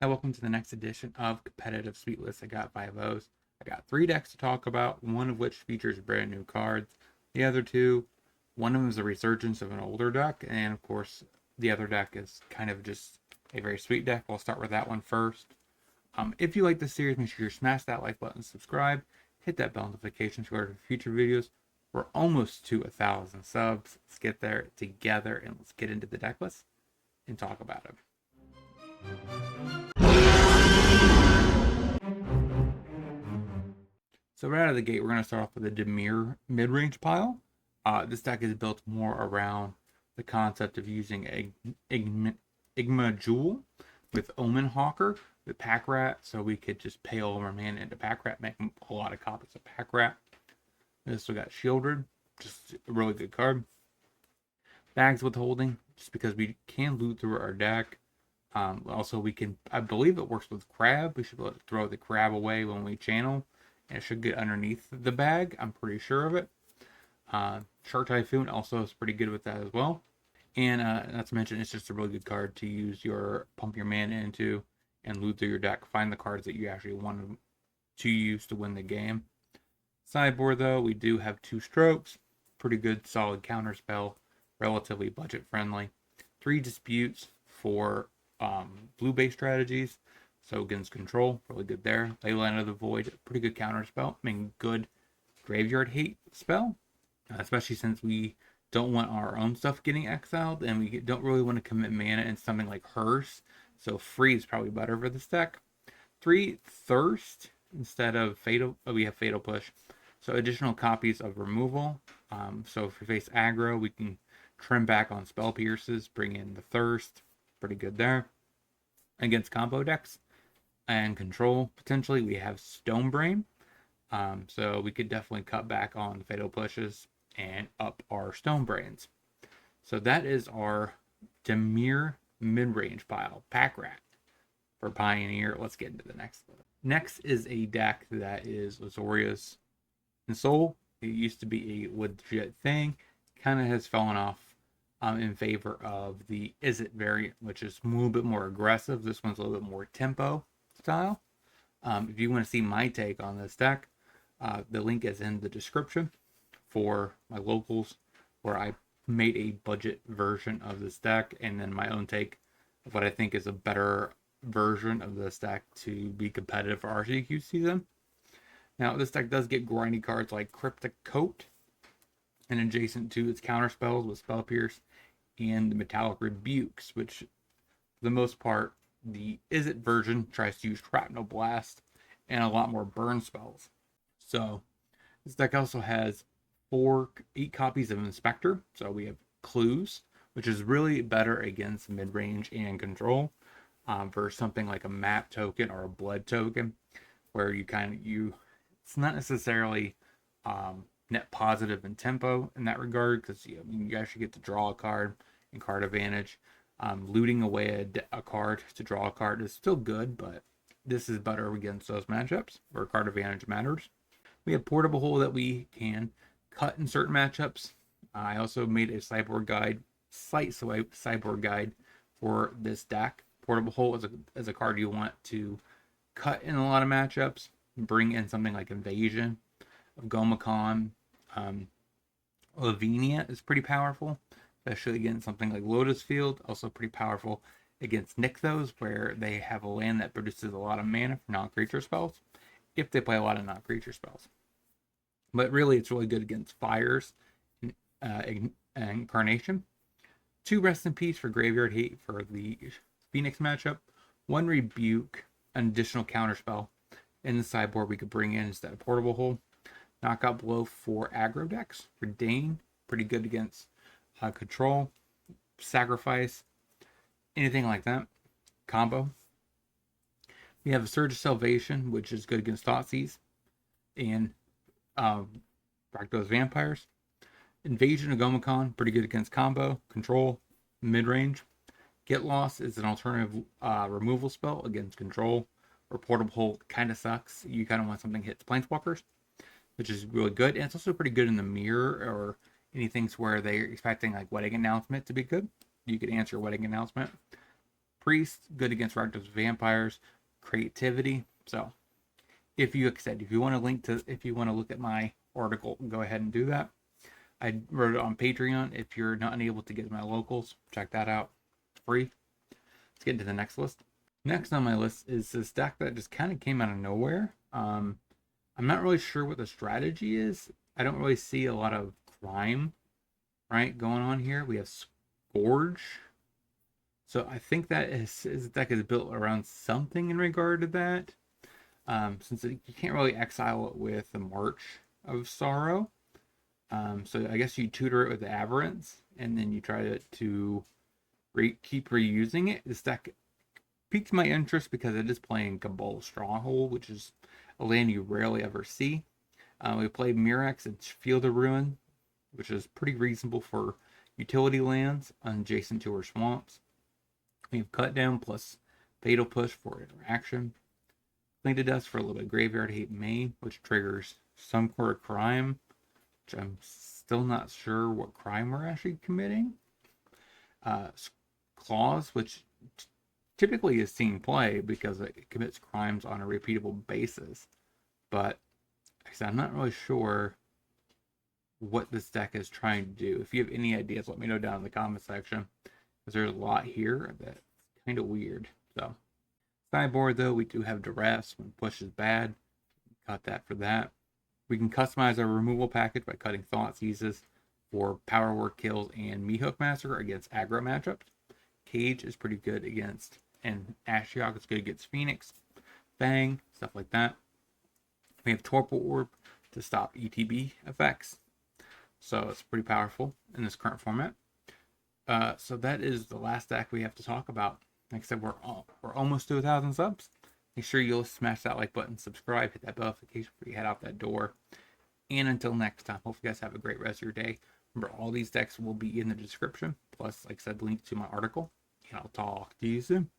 Hi, welcome to the next edition of Competitive Sweet List. I got 5 O's. I got 3 decks to talk about, one of which features brand new cards. The other two, one of them is a resurgence of an older deck, and of course, the other deck is kind of just a very sweet deck. I'll start with that one first. If you like this series, make sure you smash that like button, subscribe, hit that bell notification to alert for future videos. We're almost to 1,000 subs. Let's get there together and let's get into the deck list and talk about it. So right out of the gate, we're going to start off with a Dimir mid-range pile. This deck is built more around the concept of using Igma Jewel with Omen Hawker with Pack Rat, so we could just pay all of our mana into Pack Rat, make a lot of copies of Pack Rat. This we got Shielded, just a really good card. Bags Withholding, just because we can loot through our deck. Also, we can, I believe it works with Crab. We should be able to throw the Crab away when we channel. And it should get underneath the bag. I'm pretty sure of it. Shark Typhoon also is pretty good with that as well. And not to mention, it's just a really good card to use your pump your mana into and loot through your deck. Find the cards that you actually want to use to win the game. Sideboard, though, we do have 2 strokes. Pretty good, solid counter spell. Relatively budget friendly. 3 disputes for blue base strategies. So against control, really good there. Leyline of the Void, pretty good counter spell. I mean, good graveyard hate spell, especially since we don't want our own stuff getting exiled, and we don't really want to commit mana in something like Hearse. So free is probably better for this deck. 3 Thirst instead of Fatal. We have Fatal Push. So additional copies of removal. So if we face aggro, we can trim back on Spell Pierces, bring in the Thirst. Pretty good there. Against combo decks and control, potentially, we have Stonebrain. So we could definitely cut back on Fatal Pushes and up our Stonebrains. So that is our Dimir mid-range pile, Pack Rat for Pioneer. Let's get into the next one. Next is a deck that is Azorius Ensoul. It used to be a legit thing, kind of has fallen off in favor of the Is It variant, which is a little bit more aggressive. This one's a little bit more tempo style. If you want to see my take on this deck, the link is in the description for my locals, where I made a budget version of this deck and then my own take of what I think is a better version of this deck to be competitive for RCQ season. Now, this deck does get grindy cards like Cryptic Coat, and adjacent to its counter spells with Spell Pierce and the Metallic Rebukes, which for the most part, the Is It version tries to use Shrapnel Blast and a lot more burn spells. So this deck also has 8 copies of Inspector. So we have Clues, which is really better against mid-range and control versus something like a map token or a blood token, where it's not necessarily net positive in tempo in that regard, because you actually get to draw a card and card advantage. Looting away a card to draw a card is still good, but this is better against those matchups where card advantage matters. We have Portable Hole that we can cut in certain matchups. I also made a sideboard guide for this deck. Portable Hole is a card you want to cut in a lot of matchups. Bring in something like Invasion of Gomacon. Lavinia is pretty powerful, especially against something like Lotus Field. Also pretty powerful against Nykthos, where they have a land that produces a lot of mana for non-creature spells, if they play a lot of non-creature spells. But really, it's really good against Fires and Incarnation. 2 Rest in Peace for Graveyard Hate for the Phoenix matchup. 1 Rebuke, an additional counterspell in the sideboard we could bring in instead of Portable Hole. Knockout Blow for aggro decks. For Dane, pretty good against control, sacrifice, anything like that. Combo. We have a Surge of Salvation, which is good against Thoughtseize and Rakdos Vampires. Invasion of Gomacon, pretty good against combo, control, mid-range. Get Lost is an alternative removal spell against control, or Portable Hole kind of sucks. You kind of want something that hits Planeswalkers, which is really good. And it's also pretty good in the mirror or anything where they're expecting like Wedding Announcement to be good. You could answer Wedding Announcement. Priest, good against Rakdos Vampires, Creativity. So if you, like I said, if you want to look at my article, go ahead and do that. I wrote it on Patreon. If you're not unable to get my locals, check that out. It's free. Let's get into the next list. Next on my list is this deck that just kind of came out of nowhere. I'm not really sure what the strategy is. I don't really see a lot of crime, right, going on here. We have Scourge. So I think that his deck is built around something in regard to that. Since you can't really exile it with the March of Sorrow. So I guess you tutor it with the Aberrance, and then you try to keep reusing it. This deck piques my interest because it is playing Cabal Stronghold, which is a land you rarely ever see. We played Murex and Field of Ruin, which is pretty reasonable for utility lands adjacent to our swamps. We have Cut Down plus Fatal Push for interaction. Cling to Dust for a little bit of Graveyard Hate Main, which triggers some sort of crime, which I'm still not sure what crime we're actually committing. Claws, which typically is seen play because it commits crimes on a repeatable basis. But like I said, I'm not really sure what this deck is trying to do. If you have any ideas, let me know down in the comment section, because there's a lot here that's kind of weird. So sideboard, though, we do have Duress when push is bad. Cut that for that. We can customize our removal package by cutting Thought Seizes for Power Work kills and Meathook Massacre against aggro matchups. Cage is pretty good against, and Ashiok is good against Phoenix, Fang, stuff like that. We have Torpor Orb to stop ETB effects. So it's pretty powerful in this current format. So that is the last deck we have to talk about. Like I said, we're almost to 1,000 subs. Make sure you'll smash that like button, subscribe, hit that notification before you head out that door. And until next time, hope you guys have a great rest of your day. Remember, all these decks will be in the description. Plus, like I said, link to my article. And I'll talk to you soon.